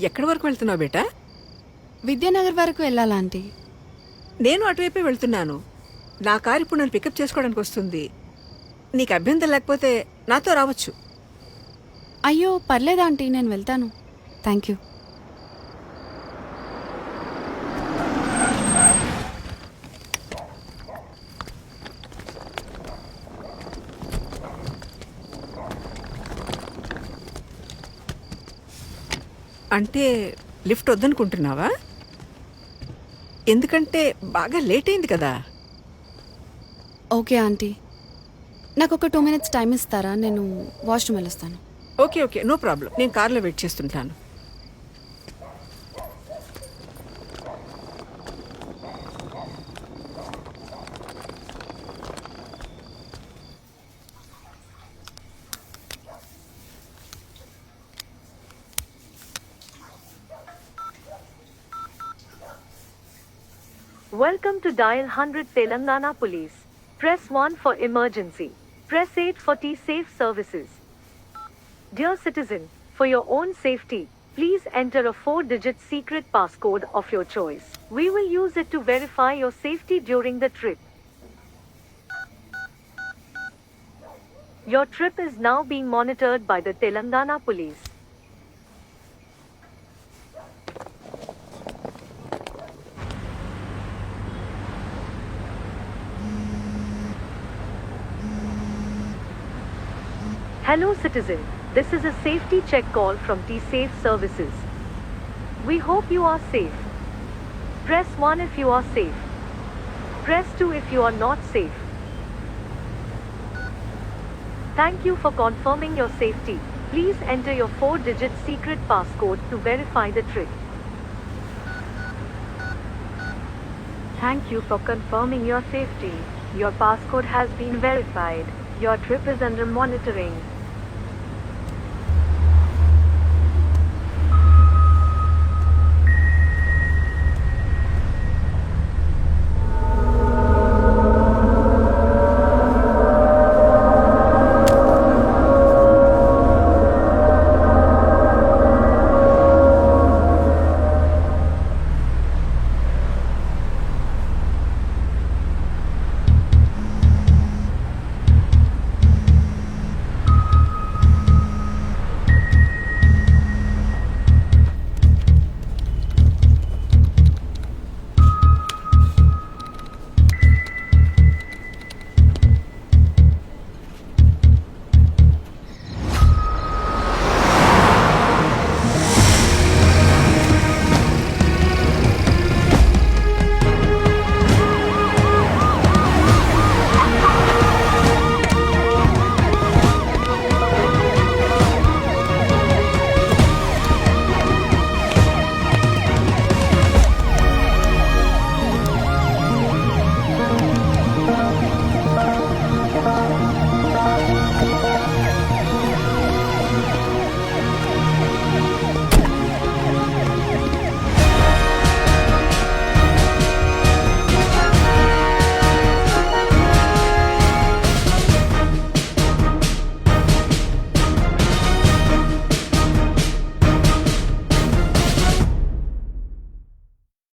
ఎక్కడి వరకు వెళ్తున్నావు బేటా? విద్యానగర్ వరకు వెళ్ళాలా ఆంటీ? నేను అటువైపే వెళ్తున్నాను. నా కారు ఇప్పుడు నన్ను పికప్ చేసుకోవడానికి వస్తుంది. నీకు అభ్యంతరం లేకపోతే నాతో రావచ్చు. అయ్యో పర్లేదు ఆంటీ, నేను వెళ్తాను. Thank you. అంటే లిఫ్ట్ వద్దనుకుంటున్నావా? ఎందుకంటే బాగా లేట్ అయింది కదా. ఓకే ఆంటీ, నాకు ఒక 2 minutes టైం ఇస్తారా? నేను వాష్రూమ్ వెళ్ళొస్తాను. Okay okay, no problem. నేను కార్లో వెయిట్ చేస్తుంటాను. Welcome to Dial 100 Telangana Police. Press 1 for emergency. Press 8 for T-Safe services. Dear citizen, for your own safety, please enter a 4-digit secret passcode of your choice. We will use it to verify your safety during the trip. Your trip is now being monitored by the Telangana Police. Hello citizen, this is a safety check call from T-Safe services. We hope you are safe. Press 1 if you are safe. Press 2 if you are not safe. Thank you for confirming your safety. Please enter your 4-digit secret passcode to verify the trip. Thank you for confirming your safety. Your passcode has been verified. Your trip is under monitoring.